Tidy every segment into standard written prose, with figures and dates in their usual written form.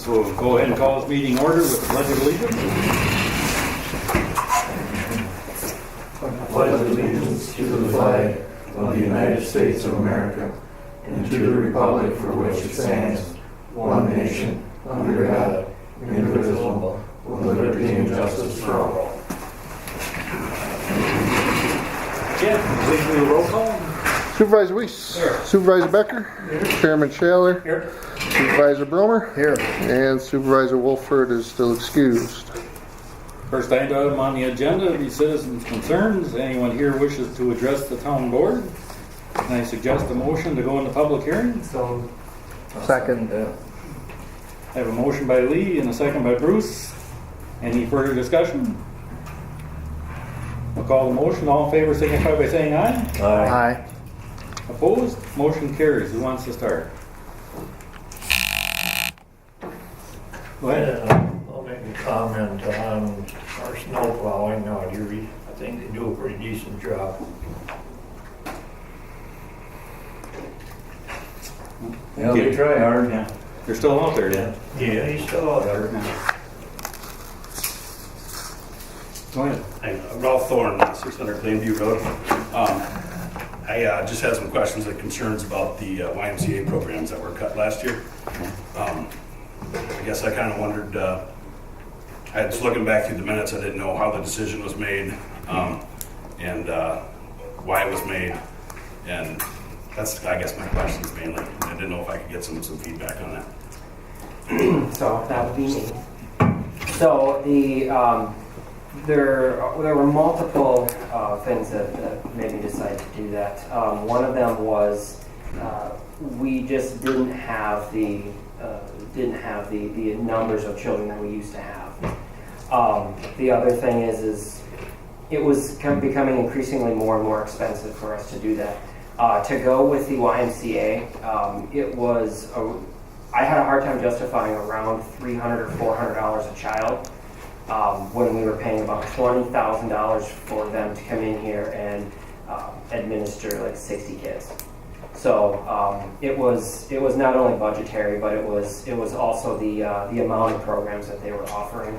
So we'll go ahead and call this meeting order with the pledge of allegiance. Pledge allegiance to the flag of the United States of America and to the republic for which it stands, one nation, under God, indivisible, with liberty and justice for all. Yeah, please do a roll call. Supervisor Weiss. Here. Supervisor Becker. Here. Chairman Shaler. Here. Supervisor Bromer. Here. And Supervisor Wolford is still excused. First item on the agenda, the citizens' concerns. Anyone here wishes to address the town board? Can I suggest a motion to go into public hearing? So, Second. I have a motion by Lee and a second by Bruce. Any further discussion? I'll call the motion. All in favor signify by saying aye. Aye. Opposed? Motion carries. Who wants to start? Go ahead. I'll make a comment on our snow plowing out here. I think they do a pretty decent job. yeah, they try hard. Yeah. They're still out there then. Yeah, he's still out there. Go ahead. Hi, Ralph Thorne, 600 Plainview Road. I just had some questions and concerns about the YMCA programs that were cut last year. I guess I kind of wondered, I was looking back through the minutes, I didn't know how the decision was made and why it was made. And that's, I guess, my questions mainly. I didn't know if I could get some feedback on that. So that would be me. So there were multiple things that made me decide to do that. One of them was we just didn't have the numbers of children that we used to have. The other thing is it was becoming increasingly more and more expensive for us to do that. To go with the YMCA, it was I had a hard time justifying around $300 or $400 a child when we were paying about $20,000 for them to come in here and administer like 60 kids. So it was not only budgetary, but it was also the amount of programs that they were offering.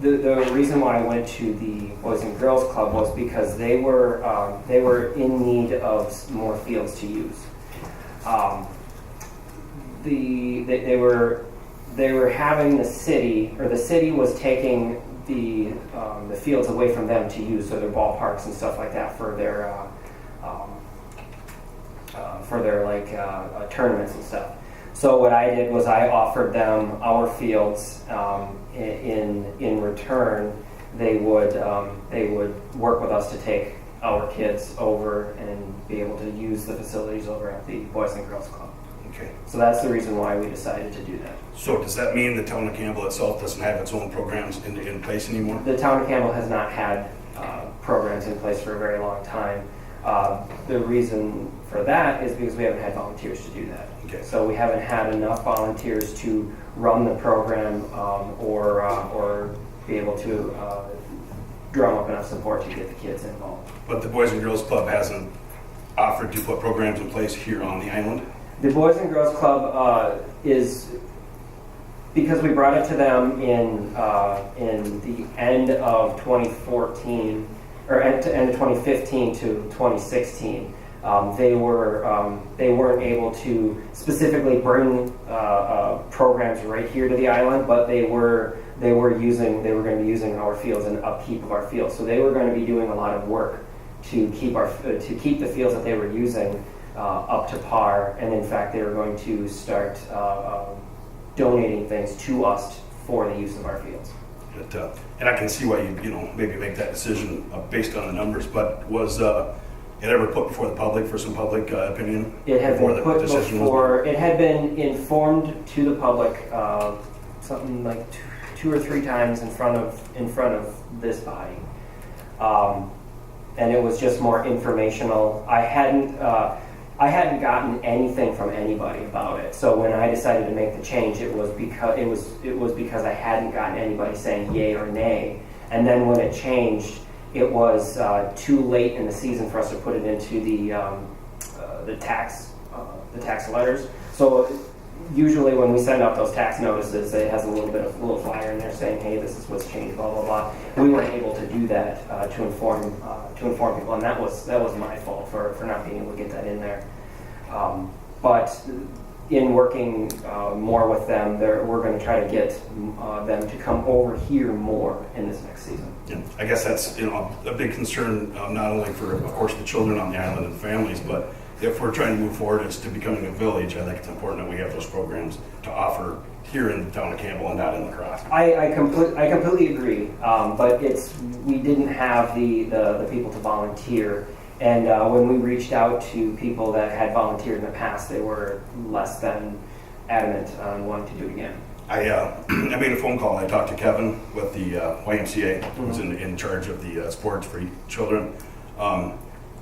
The reason why I went to the Boys and Girls Club was because they were in need of more fields to use. They were having the city was taking the fields away from them to use, so their ballparks and stuff like that for their tournaments and stuff. So what I did was I offered them our fields. In return, they would work with us to take our kids over and be able to use the facilities over at the Boys and Girls Club. Okay. So that's the reason why we decided to do that. So does that mean the town of Campbell itself doesn't have its own programs in place anymore? The town of Campbell has not had programs in place for a very long time. The reason for that is because we haven't had volunteers to do that. Okay. So we haven't had enough volunteers to run the program or be able to drum up enough support to get the kids involved. But the Boys and Girls Club hasn't offered to put programs in place here on the island? The Boys and Girls Club is, because we brought it to them in the end of 2014, or end of 2015 to 2016. They weren't able to specifically bring programs right here to the island, but they were going to be using our fields and upkeep of our fields. So they were going to be doing a lot of work to keep the fields that they were using up to par, and in fact they were going to start donating things to us for the use of our fields. And I can see why you maybe make that decision based on the numbers, but was it ever put before the public for some public opinion? It had before been the put decision before. It had been informed to the public something like two or three times in front of this body, and it was just more informational. I hadn't gotten anything from anybody about it. So when I decided to make the change, it was because I hadn't gotten anybody saying yay or nay. And then when it changed, it was too late in the season for us to put it into the tax letters. So usually when we send out those tax notices, it has a little flyer in there saying, hey, this is what's changed, blah, blah, blah. We weren't able to do that to inform people, and that was my fault for not being able to get that in there. But in working more with them, we're going to try to get them to come over here more in this next season. Yeah, I guess that's, a big concern, not only for, of course, the children on the island and families, but if we're trying to move forward as to becoming a village, I think it's important that we have those programs to offer here in the town of Campbell and not in La Crosse. I completely agree, but we didn't have the people to volunteer, and when we reached out to people that had volunteered in the past, they were less than adamant on wanting to do it again. I made a phone call. I talked to Kevin with the YMCA, who's in charge of the sports for children.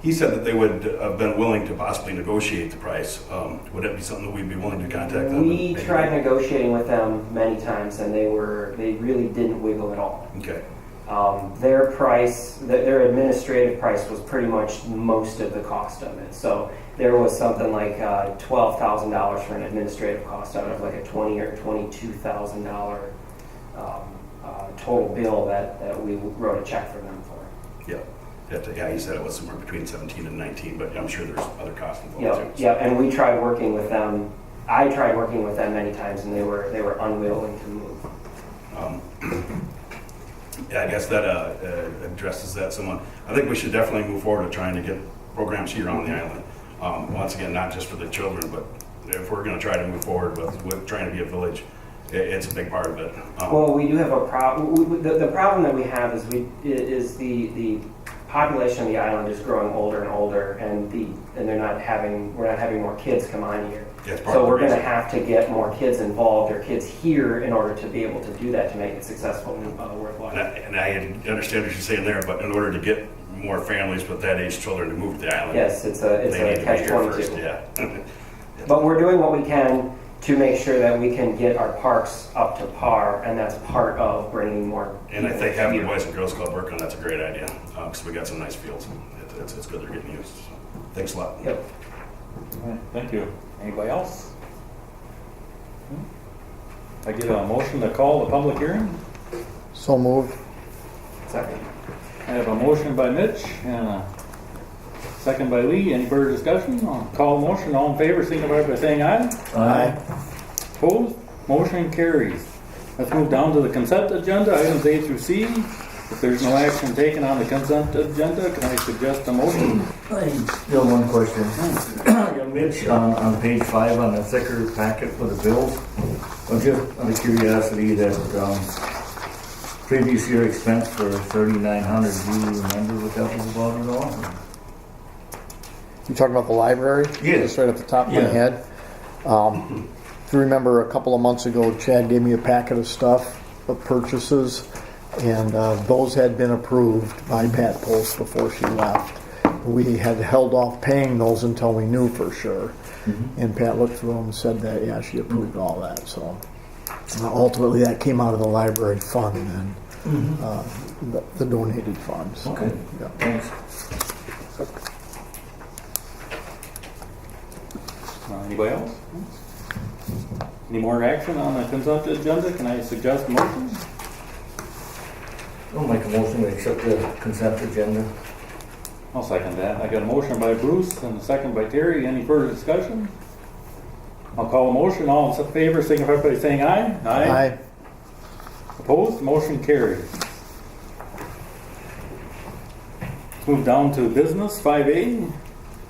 He said that they would have been willing to possibly negotiate the price. Would that be something that we'd be willing to contact them? We tried negotiating with them many times, and they really didn't wiggle at all. Okay. Their price, their administrative price, was pretty much most of the cost of it. So there was something like $12,000 for an administrative cost out of like a $20,000 or $22,000 total bill that we wrote a check for them for. Yeah. Yeah, he said it was somewhere between 17 and 19, but I'm sure there's other costs involved too. Yeah, and we tried working with them. I tried working with them many times, and they were unwilling to move. Yeah, I guess that addresses that somewhat. I think we should definitely move forward to trying to get programs here on the island. Once again, not just for the children, but if we're going to try to move forward with trying to be a village, it's a big part of it. Well, we do have a problem. The problem that we have is the population of the island is growing older and older, and we're not having more kids come on here. Yeah, so we're going to have to get more kids involved or kids here in order to be able to do that, to make it successful and worthwhile. And I understand what you're saying there, but in order to get more families with that age children to move to the island, yes, it's they a need to be here catch-22. first. Yeah. But we're doing what we can to make sure that we can get our parks up to par, and that's part of bringing more. And I think having the Boys and Girls Club work on that's a great idea, because we got some nice fields. It's good they're getting used. So, thanks a lot. Yep. All right, thank you. Anybody else? I get a motion to call the public hearing. So moved. Second. I have a motion by Mitch and a second by Lee. Any further discussion? I'll call the motion. All in favor, signify by saying aye. Aye. Opposed? Motion carries. Let's move down to the consent agenda, items A through C. If there's no action taken on the consent agenda, can I suggest a motion? I still one question. Yeah, Mitch, on page 5 on the thicker packet for the bills, well, just out of curiosity, that previous year expense for $3,900, do you remember what that was about at all? You talking about the library? Yeah. Just right at the top of my Yeah. head. If you remember, a couple of months ago, Chad gave me a packet of stuff, of purchases, and those had been approved by Pat Post before she left. We had held off paying those until we knew for sure. And Pat looked through them and said that, yeah, she approved all that. So ultimately, that came out of the library fund and the donated funds. Okay, Yeah. thanks. Anybody else? Any more action on the consent agenda? Can I suggest a motion? I'll make a motion to accept the consent agenda. I'll second that. I got a motion by Bruce and a second by Terry. Any further discussion? I'll call a motion. All in favor, signify by saying aye. Aye. Opposed? Motion carries. Let's move down to business, 5A.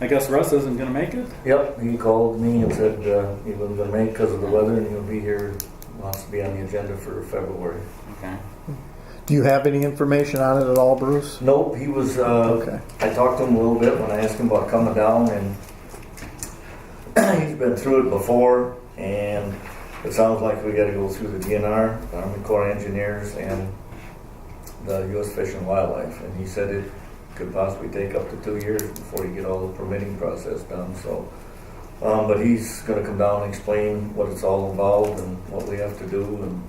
I guess Russ isn't going to make it. Yep, he called me and said he wasn't going to make because of the weather, and he'll be here, wants to be on the agenda for February. Okay. Do you have any information on it at all, Bruce? Nope, he was, Okay. I talked to him a little bit when I asked him about coming down, and he's been through it before, and it sounds like we got to go through the DNR, Army Corps of Engineers, and the U.S. Fish and Wildlife, and he said it could possibly take up to 2 years before you get all the permitting process done. So, but he's going to come down and explain what it's all about and what we have to do and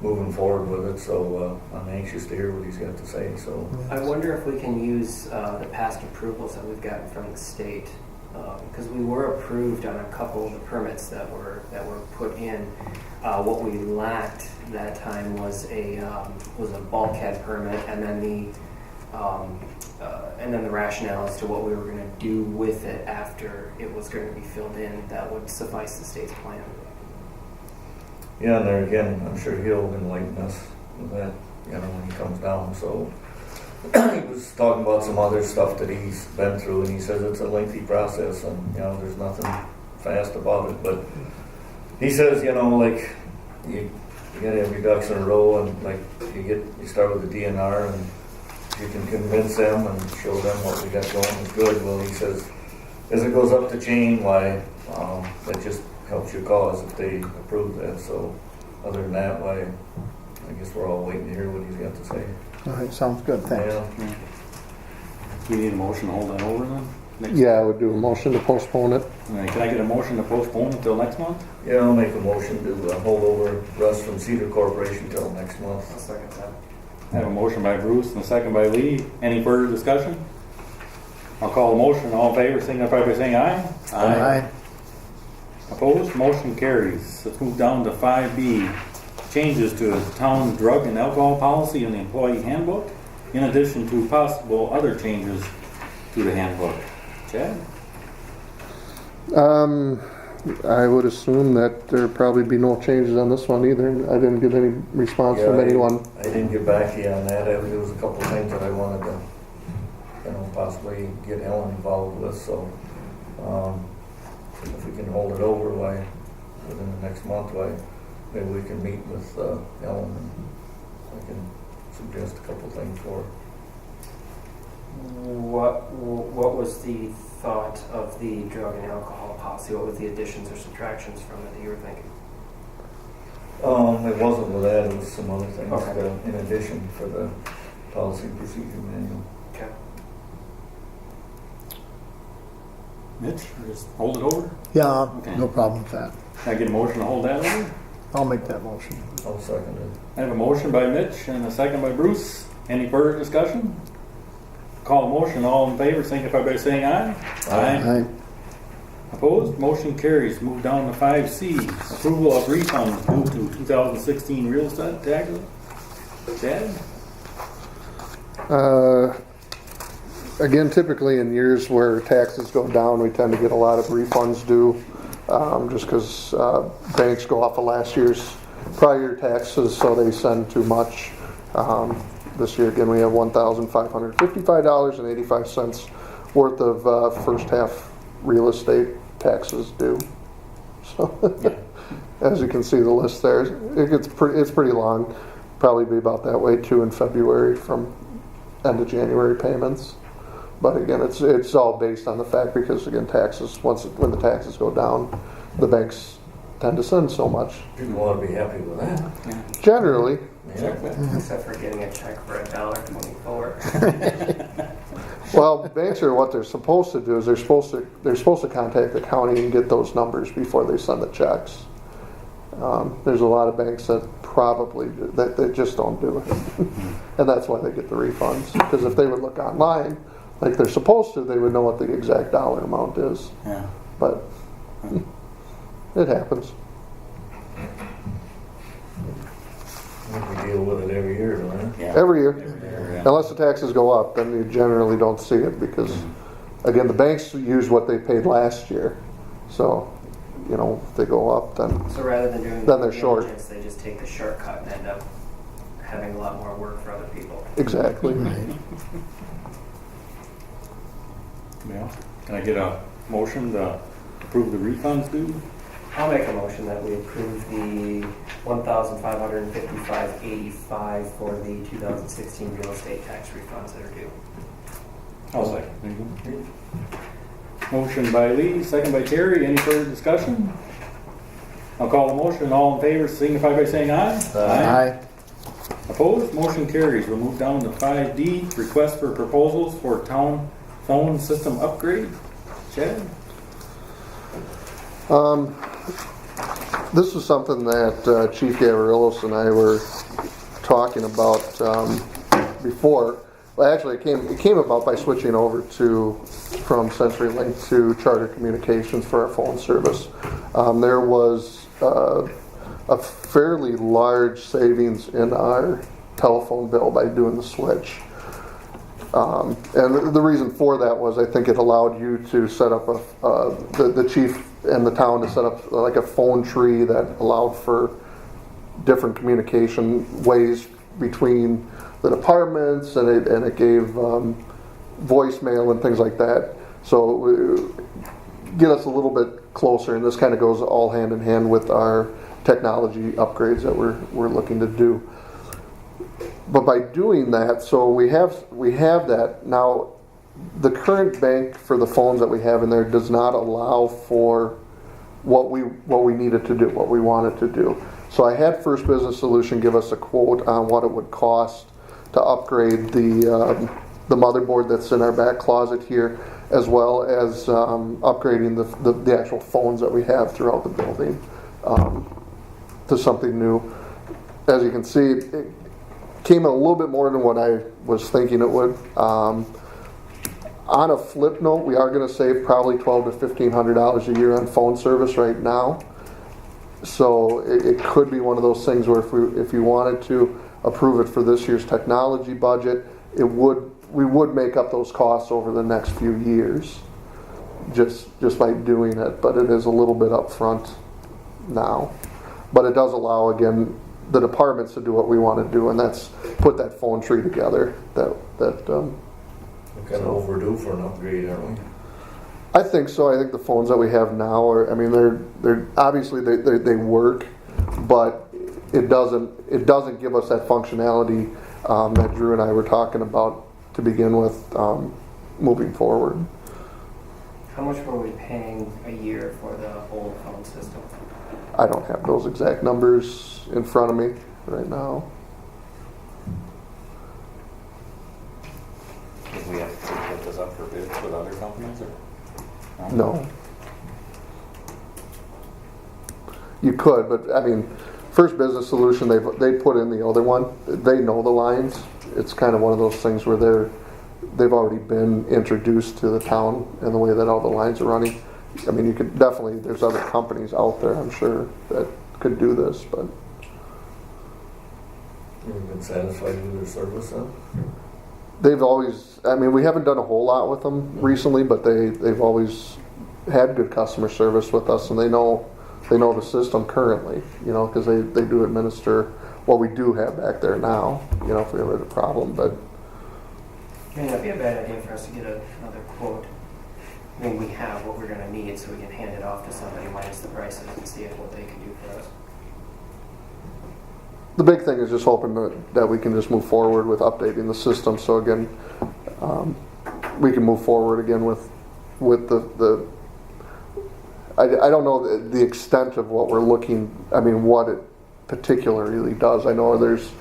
moving forward with it. So I'm anxious to hear what he's got to say. So I wonder if we can use the past approvals that we've gotten from the state because we were approved on a couple of the permits that were put in. What we lacked that time was a bulkhead permit, and then the rationale as to what we were going to do with it after it was going to be filled in that would suffice the state's plan. Yeah, and there again, I'm sure he'll enlighten us with that, when he comes down, so. He was talking about some other stuff that he's been through, and he says it's a lengthy process, and, there's nothing fast about it, but he says, like, you gotta have your ducks in a row, and like, you start with the DNR, and you can convince them and show them what we got going is good. Well, he says, as it goes up the chain, why, that just helps your cause if they approve that. So other than that, why, I guess we're all waiting to hear what he's got to say. All right, sounds good, thanks. Yeah. We need a motion to hold that over then? Yeah, I would do a motion to postpone it. All right, can I get a motion to postpone until next month? Yeah, I'll make a motion to hold over Russ from Cedar Corporation till next month. I'll second that. I have a motion by Bruce and a second by Lee. Any further discussion? I'll call the motion. All in favor, signify by saying aye. Aye. Opposed? Motion carries. Let's move down to 5B. Changes to the town drug and alcohol policy in the employee handbook, in addition to possible other changes to the handbook. Chad? I would assume that there'd probably be no changes on this one either. I didn't get any response from anyone. I didn't get back to you on that. There was a couple of things that I wanted to, possibly get Ellen involved with. So if we can hold it over, within the next month, maybe we can meet with Ellen and I can suggest a couple of things for her. What was the thought of the drug and alcohol policy? What was the additions or subtractions from it that you were thinking? It wasn't with that, it was some other things Okay. in addition for the policy and procedure manual. Okay. Mitch, or just hold it over? Yeah, Okay. no problem with that. Can I get a motion to hold that over? I'll make that motion. I'll second it. I have a motion by Mitch and a second by Bruce. Any further discussion? Call a motion. All in favor, signify by saying aye. Aye. Opposed? Motion carries. Move down to 5C. Approval of refunds due to 2016 real estate taxes. Chad? Again, typically in years where taxes go down, we tend to get a lot of refunds due, just because banks go off of last year's prior taxes, so they send too much. This year, again, we have $1,555.85 worth of first half real estate taxes due. So, as you can see the list there, it's pretty long. Probably be about that way too in February from end of January payments. But again, it's all based on the fact because again, taxes when the taxes go down, the banks tend to send so much. People want to be happy with that. Generally, Yeah. Except for getting a check for $1.24. well, banks are what they're supposed to do is they're supposed to contact the county and get those numbers before they send the checks. There's a lot of banks that probably that they just don't do it, and that's why they get the refunds. Because if they would look online like they're supposed to, they would know what the exact dollar amount is. Yeah. But it happens. We deal with it every year, don't we? Yeah. Every year. Yeah. Unless the taxes go up, then you generally don't see it because, again, the banks use what they paid last year. So, if they go up, then So rather than doing Then they're due short. diligence, they just take the shortcut and end up having a lot more work for other people. exactly. Yeah. Can I get a motion to approve the refunds due? I'll make a motion that we approve the $1,555.85 for the 2016 real estate tax refunds that are due. I'll second. Motion by Lee, second by Terry. Any further discussion? I'll call the motion. All in favor, signify by saying aye. Aye. Opposed? Motion carries. We'll move down to 5D, request for proposals for town phone system upgrade. Chad? This is something that Chief Gavarillos and I were talking about before. Well, actually, it came about by switching over from CenturyLink to Charter Communications for our phone service. There was a fairly large savings in our telephone bill by doing the switch. And the reason for that was I think it allowed you to set up the chief and the town to set up like a phone tree that allowed for different communication ways between the departments, and it gave voicemail and things like that. So get us a little bit closer, and this kind of goes all hand in hand with our technology upgrades that we're looking to do. But by doing that, so we have that now. The current bank for the phones that we have in there does not allow for what we needed to do, what we wanted to do. So I had First Business Solution give us a quote on what it would cost to upgrade the motherboard that's in our back closet here, as well as upgrading the actual phones that we have throughout the building to something new. As you can see, it came in a little bit more than what I was thinking it would. On a flip note, we are going to save probably $1,200 to $1,500 a year on phone service right now. So it could be one of those things where if you wanted to approve it for this year's technology budget, we would make up those costs over the next few years, just by doing it. But it is a little bit upfront now. But it does allow, again, the departments to do what we want to do, and that's put that phone tree together. We're kind of overdue for an upgrade, aren't we? I think so. I think the phones that we have now are, I mean, they're obviously they work, but it doesn't give us that functionality that Drew and I were talking about to begin with moving forward. How much were we paying a year for the old phone system? I don't have those exact numbers in front of me right now. Did we have to put this up for bids with other companies, or? No. You could, but I mean, First Business Solution, they put in the other one. They know the lines. It's kind of one of those things where they've already been introduced to the town and the way that all the lines are running. I mean, you could definitely, there's other companies out there, I'm sure, that could do this, but. You've been satisfied with their service, huh? They've always, I mean, we haven't done a whole lot with them recently, but they've always had good customer service with us, and they know the system currently, because they do administer what we do have back there now, if we ever had a problem, but. May not be a bad idea for us to get another quote. I mean, we have what we're going to need, so we can hand it off to somebody minus the prices and see what they can do for us. The big thing is just hoping that we can just move forward with updating the system. So again, we can move forward again with the. I don't know the extent of what we're looking. I mean, what it particularly does. I know there's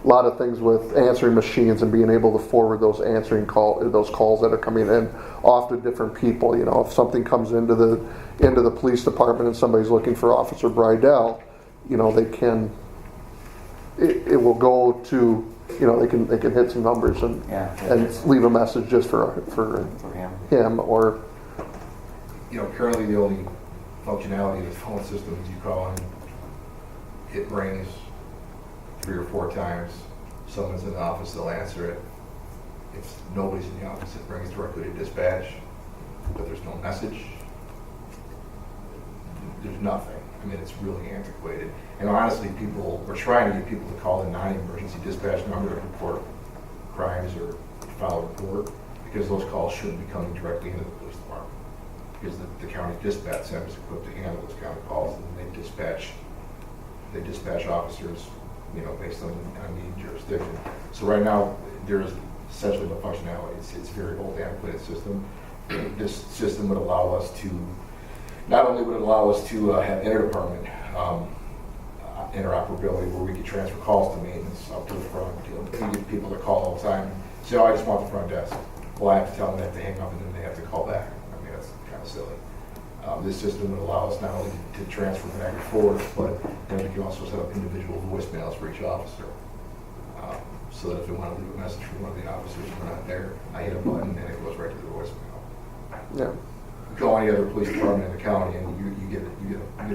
a lot of things with answering machines and being able to forward those those calls that are coming in off to different people. If something comes into the police department and somebody's looking for Officer Bridell, they can. It will go to, they can hit some numbers and leave a message just for him or. Currently the only functionality of the phone system is you call in, it rings 3 or 4 times. Someone's in the office, they'll answer it. If nobody's in the office, it rings directly to dispatch, but there's no message. There's nothing. I mean, it's really antiquated. And honestly, we're trying to get people to call the non-emergency dispatch number to report crimes or file a report, because those calls shouldn't be coming directly into the police department. Because the county dispatch center is equipped to handle those kind of calls, and they dispatch officers, based on need jurisdiction. So right now, there's essentially no functionality. It's a very old, antiquated system. This system would allow us to. Not only would it allow us to have inter-department interoperability where we could transfer calls to maintenance up to the front. We get people that call all the time and say, I just want the front desk. Well, I have to tell them they have to hang up and then they have to call back. I mean, that's kind of silly. This system would allow us not only to transfer back and forth, but then we can also set up individual voicemails for each officer. so that if we want to leave a message for one of the officers and we're not there, I hit a button and it goes right to the voicemail. Yeah. You call any other police department in the county and you get a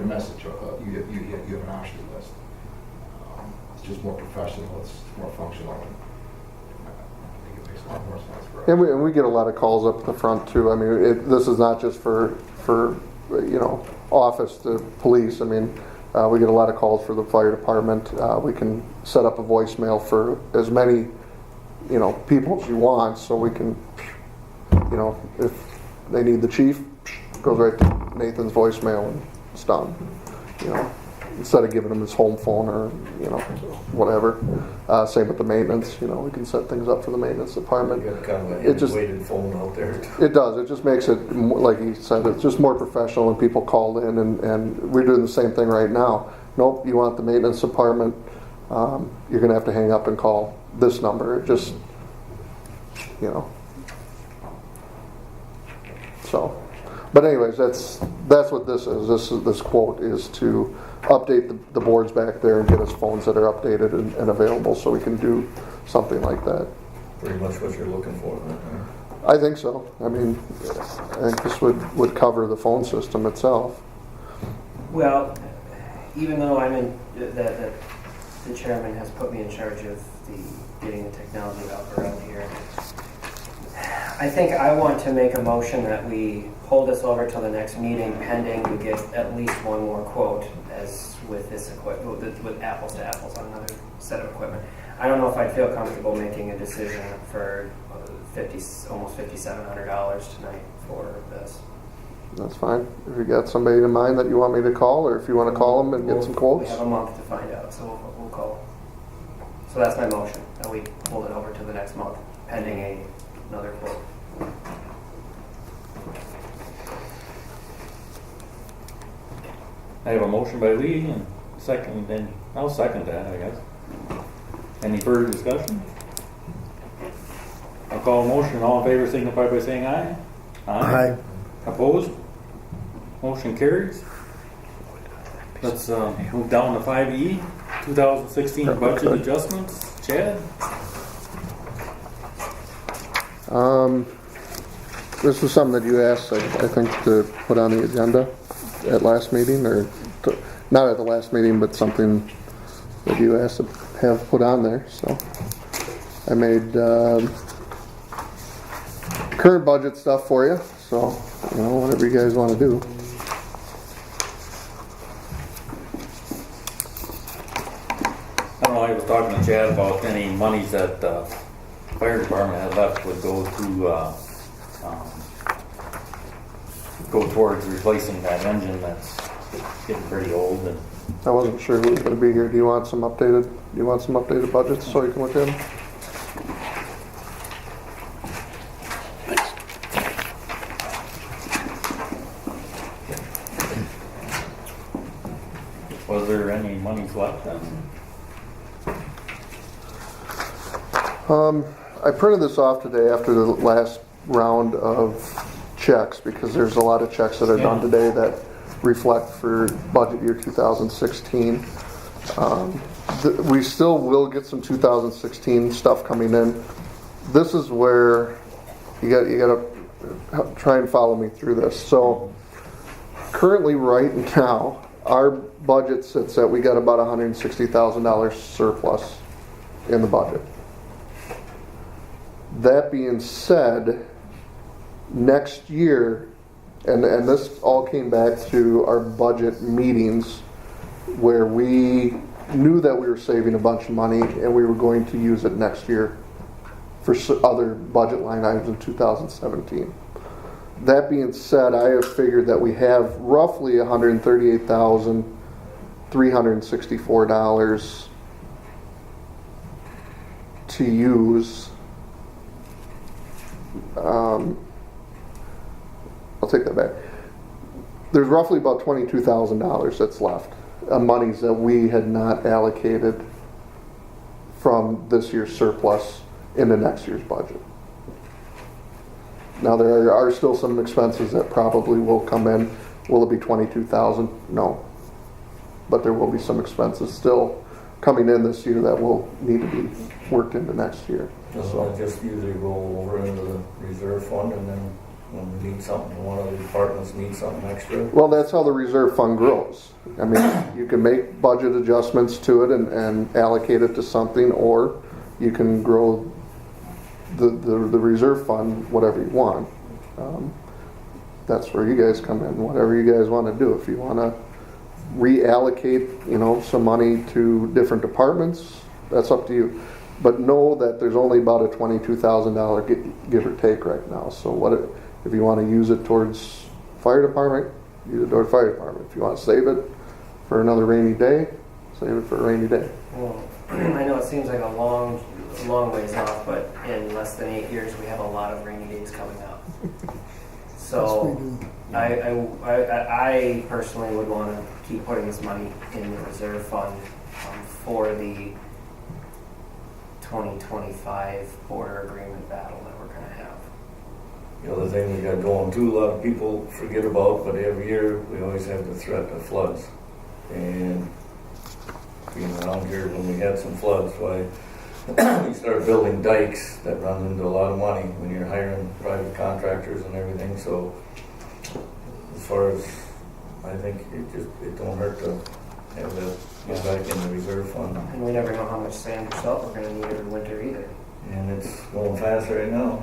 message, you have an option list. It's just more professional, it's more functional. And I think it makes a lot more sense for us. And we get a lot of calls up the front too. I mean, this is not just for office to police. I mean, we get a lot of calls for the fire department. We can set up a voicemail for as many, people as you want, so we can, if they need the chief, it goes right to Nathan's voicemail and it's done. Instead of giving him his home phone or whatever. Same with the maintenance. We can set things up for the maintenance department. You got kind of It a just- weighted phone out there. It does. It just makes it, like he said, it's just more professional and people called in and we're doing the same thing right now. Nope, you want the maintenance department, you're going to have to hang up and call this number. It just, So, but anyways, that's what this is. This quote is to update the boards back there and get us phones that are updated and available so we can do something like that. Pretty much what you're looking for. Then. I think so. I mean, I think this would cover the phone system itself. Well, even though that the chairman has put me in charge of getting the technology up around here, I think I want to make a motion that we hold this over till the next meeting pending we get at least one more quote as with this equipment, with apples to apples on another set of equipment. I don't know if I'd feel comfortable making a decision for almost $5,700 tonight for this. That's fine. If you got somebody in mind that you want me to call, or if you want to call them and get some We quotes. have a month to find out, so we'll call. So that's my motion, that we hold it over to the next month pending another quote. I have a motion by Lee and second, and I'll second that, I guess. Any further discussion? I'll call a motion. All in favor signify by saying aye. Aye. Opposed? Motion carries. Let's move down to 5E, 2016 budget adjustments. Chad? This was something that you asked, I think, to put on the agenda at last meeting, or not at the last meeting, but something that you asked to have put on there. So I made current budget stuff for you. So whatever you guys want to do. I don't know, I was talking to Chad about any monies that the fire department had left would go to go towards replacing that engine that's getting pretty old. And I wasn't sure who was going to be here. Do you want some updated budgets so you can look at them? was there any monies left then? I printed this off today after the last round of checks because there's a lot of checks that are done today that reflect for budget year 2016. We still will get some 2016 stuff coming in. This is where you got to try and follow me through this. So currently, right now, our budget sits at, we got about $160,000 surplus in the budget. That being said, next year, and this all came back through our budget meetings where we knew that we were saving a bunch of money and we were going to use it next year for other budget line items in 2017. That being said, I have figured that we have roughly $138,364 to use. I'll take that back. There's roughly about $22,000 that's left, monies that we had not allocated from this year's surplus into next year's budget. Now there are still some expenses that probably will come in. Will it be $22,000? No. But there will be some expenses still coming in this year that will need to be worked into next year. Doesn't it just usually roll over into the reserve fund, and then when we need something, one of the departments needs something extra? Well, that's how the reserve fund grows. I mean, you can make budget adjustments to it and allocate it to something, or you can grow the reserve fund whatever you want. That's where you guys come in, whatever you guys want to do. If you want to reallocate, some money to different departments, that's up to you. But know that there's only about a $22,000 give or take right now. So if you want to use it towards fire department, use it towards fire department. If you want to save it for another rainy day, save it for a rainy day. Well, I know it seems like a long ways off, but in less than 8 years, we have a lot of rainy days coming up. So I personally would want to keep putting this money in the reserve fund for the 2025 border agreement battle that we're going to have. The other thing we got going too, a lot of people forget about, but every year we always have the threat of floods. And being around here when we had some floods, why you start building dikes, that runs into a lot of money when you're hiring private contractors and everything. So as far as, I think it don't hurt to have that get back in the reserve fund. And we never know how much sand or salt we're going to need every winter either. And it's going fast right now.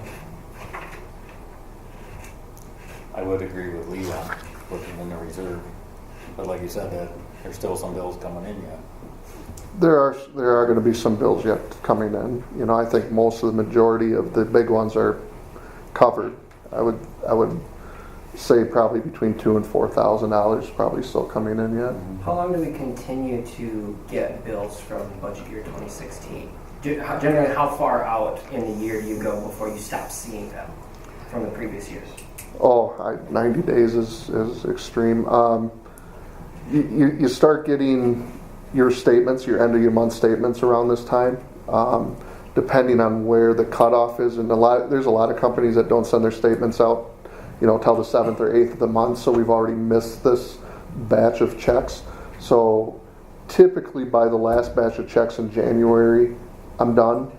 I would agree with Lee on putting in the reserve. But like you said, that there's still some bills coming in yet. There are going to be some bills yet coming in. I think most of the majority of the big ones are covered. I would say probably between $2,000 and $4,000 probably still coming in yet. How long do we continue to get bills from budget year 2016? Generally, how far out in the year do you go before you stop seeing them from the previous years? 90 days is extreme. You start getting your statements, your end of your month statements around this time, depending on where the cutoff is. And there's a lot of companies that don't send their statements out, till the 7th or 8th of the month. So we've already missed this batch of checks. So typically by the last batch of checks in January, I'm done.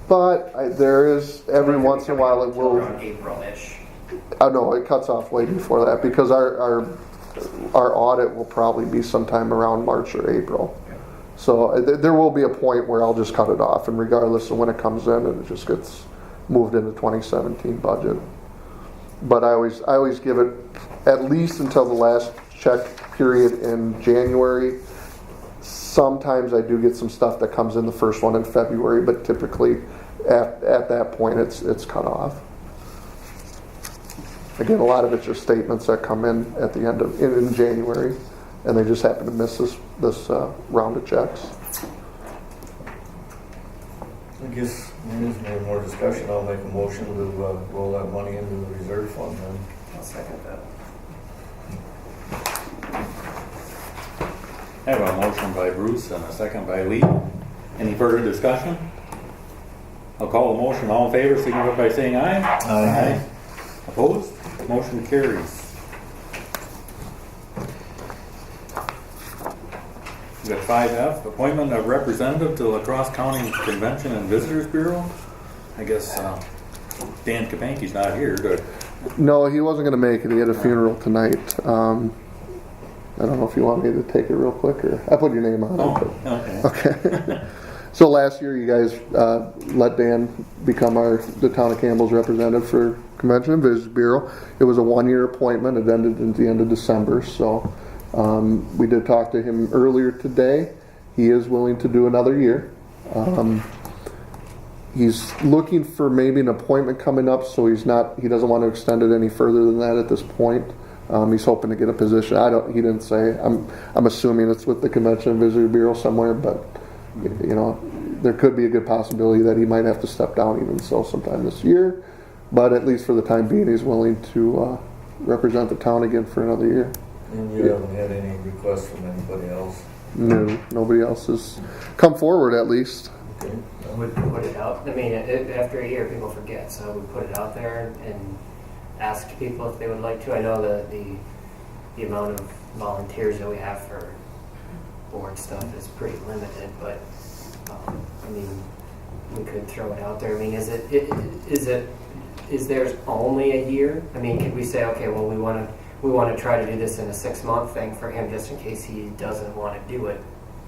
But there is every once in a while it will. Around April-ish. No, it cuts off way before that because our audit will probably be sometime around March or April. So there will be a point where I'll just cut it off, and regardless of when it comes in, it just gets moved into 2017 budget. But I always give it at least until the last check period in January. Sometimes I do get some stuff that comes in the first one in February, but typically at that point it's cut off. Again, a lot of it's just statements that come in at the end of in January, and they just happen to miss this round of checks. I guess there's no more discussion. I'll make a motion to roll that money into the reserve fund then. I'll second that. I have a motion by Bruce and a second by Lee. Any further discussion? I'll call the motion. All in favor, signify by saying aye. Aye. Opposed? Motion carries. We got 5F, appointment of representative to La Crosse County Convention and Visitors Bureau. I guess Dan Kapanke's not here, but No, he wasn't going to make it. He had a funeral tonight. I don't know if you want me to take it real quick, or I put your name on it. Okay. So last year, you guys let Dan become the town of Campbell's representative for Convention and Visitors Bureau. It was a one-year appointment. It ended at the end of December. So we did talk to him earlier today. He is willing to do another year. He's looking for maybe an appointment coming up, so he doesn't want to extend it any further than that at this point. He's hoping to get a position. He didn't say. I'm assuming it's with the Convention and Visitors Bureau somewhere, but there could be a good possibility that he might have to step down even so sometime this year. But at least for the time being, he's willing to represent the town again for another year. And you haven't had any requests from anybody else? No, nobody else has come forward at least. Okay. I would put it out. I mean, after a year, people forget, so I would put it out there and ask people if they would like to. I know the amount of volunteers that we have for board stuff is pretty limited, but, I mean, we could throw it out there. I mean, is theirs only a year? I mean, could we say, okay, well, we want to try to do this in a 6-month thing for him just in case he doesn't want to do it?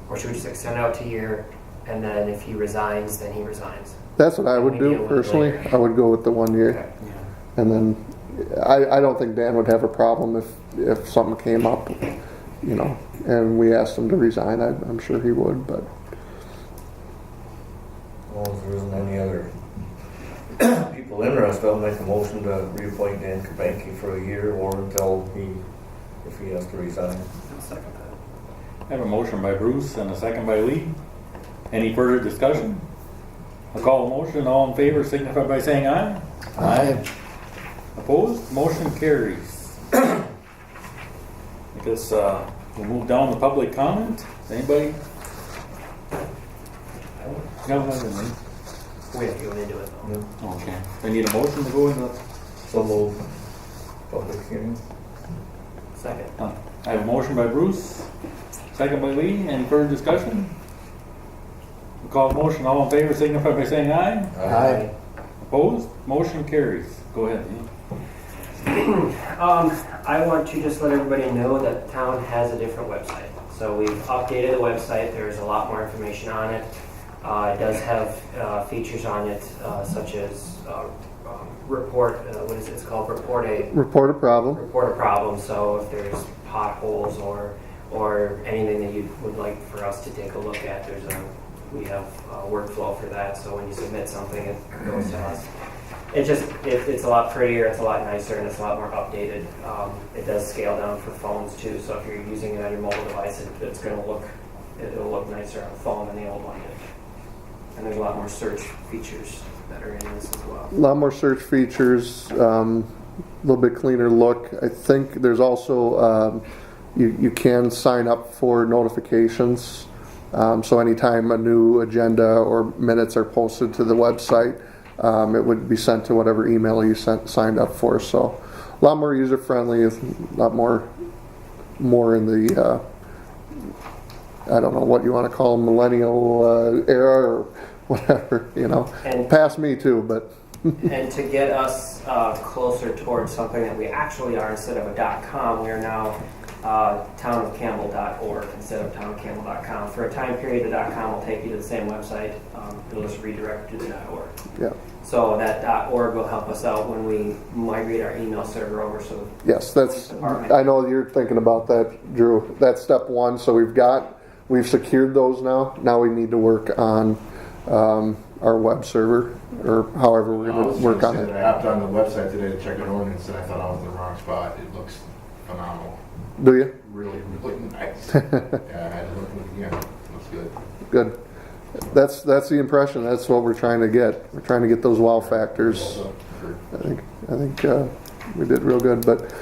Or should we just extend it out to a year, and then if he resigns, then he resigns? That's what I would We deal do with it personally. later. I would go with the 1 year. Okay. Yeah. And then I don't think Dan would have a problem if something came up, you know, and we asked him to resign. I'm sure he would, but Well, if there isn't any other people interested, I'll make a motion to reappoint Dan Kabanke for a year or until if he has to resign. I'll second that. I have a motion by Bruce and a second by Lee. Any further discussion? I'll call a motion. All in favor signify by saying aye. Aye. Opposed? Motion carries. I guess we'll move down to public comment. Anybody? No, I didn't. We have to go into it though. Yeah. Okay. I need a motion to go into. So move. Public hearing. Second. I have a motion by Bruce, second by Lee. Any further discussion? We'll call the motion. All in favor signify by saying aye. Aye. Opposed? Motion carries. Go ahead, Lee. I want to just let everybody know that the town has a different website. So we've updated the website. There's a lot more information on it. It does have features on it such as report. What is it? It's called report report a problem. a problem. So if there's potholes or anything that you would like for us to take a look at, we have a workflow for that. So when you submit something, it goes to us. It's a lot prettier, it's a lot nicer, and it's a lot more updated. It does scale down for phones too, so if you're using it on your mobile device, it'll look nicer on the phone than the old one did. And there's a lot more search features that are in this as well. A lot more search features, a little bit cleaner look. I think there's also, you can sign up for notifications. So anytime a new agenda or minutes are posted to the website, it would be sent to whatever email you signed up for. So a lot more user friendly, a lot more in the, I don't know what you want to call millennial era or whatever, you know. And Past me too, but and to get us closer towards something that we actually are, instead of a .com, we are now townofcampbell.org instead of townofcampbell.com. For a time period, the .com will take you to the same website. It'll just redirect you to the .org. yeah. So that .org will help us out when we migrate our email server over. So Yes, that's, I know you're thinking about that, Drew. That's step one. So we've secured those now. Now we need to work on our web server, or however we're going to work on it. I hopped on the website today to check an ordinance, and I thought I was in the wrong spot. It looks phenomenal. Do you? Really, really nice. Yeah, I had to look again. Looks good. Good. That's the impression. That's what we're trying to get. We're trying to get those wow factors. I think we did real good, but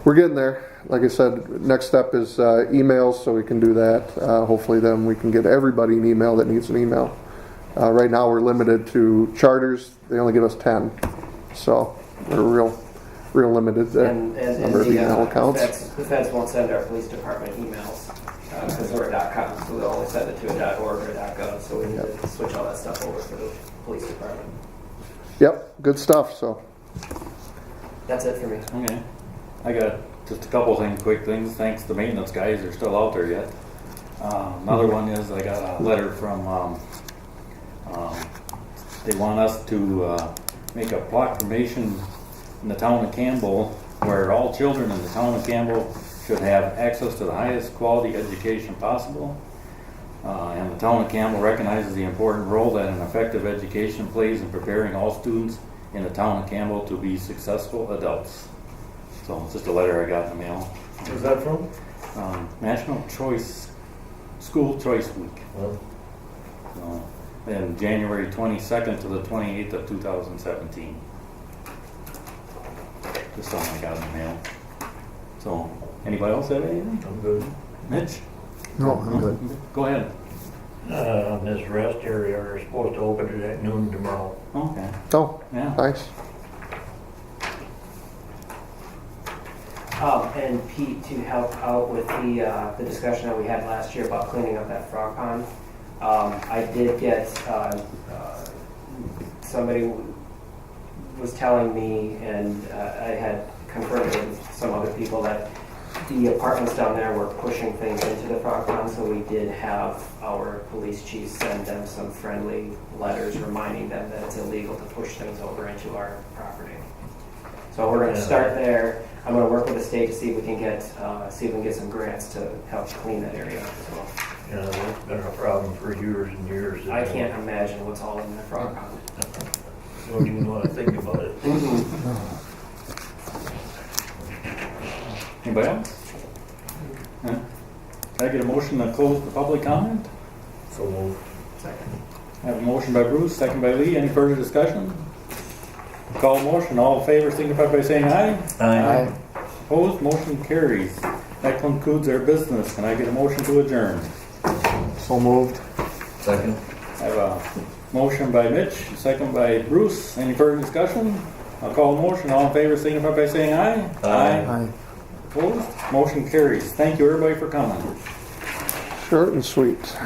we're getting there. Like I said, next step is emails, so we can do that. Hopefully, then we can get everybody an email that needs an email. Right now, we're limited to charters. They only give us 10, so we're real limited there. and Number of email accounts. the feds won't send our police department emails because we're a .com, so they'll only send it to a .org or a .gov. So we need to switch all that stuff over for the police department. Yep, good stuff. So That's it for me. Okay. I got just a couple things, quick things. Thanks to maintenance guys, they're still out there yet. Another one is I got a letter from, they want us to make a proclamation in the town of Campbell where all children in the town of Campbell should have access to the highest quality education possible. And the town of Campbell recognizes the important role that an effective education plays in preparing all students in the town of Campbell to be successful adults. So it's just a letter I got in the mail. Where's that from? National Choice, School Choice Week. Well, So, in January 22nd to the 28th of 2017. Just something I got in the mail. So, anybody else have anything? I'm good. Mitch? No, I'm good. Go ahead. This rest area are supposed to open it at noon tomorrow. Okay, oh, yeah. nice. And Pete, to help out with the discussion that we had last year about cleaning up that frog pond, I did get, somebody was telling me, and I had confirmed it with some other people, that the apartments down there were pushing things into the frog pond, so we did have our police chief send them some friendly letters reminding them that it's illegal to push things over into our property. So we're gonna start there. I'm gonna work with the state to see if we can get, some grants to help clean that area up as well. You know, it's been a problem for years and years. I can't imagine what's all in that frog pond. Don't even want to think about it. Anybody else? Huh? Can I get a motion to close the public comment? So move. I have a motion by Bruce, second by Lee. Any further discussion? Call motion. All in favor signify by saying aye. Aye. Opposed? Motion carries. That concludes our business. Can I get a motion to adjourn? So moved. Second. I have a motion by Mitch, second by Bruce. Any further discussion? I'll call the motion. All in favor signify by saying aye. Aye. Opposed? Motion carries. Thank you everybody for coming. Short and sweet.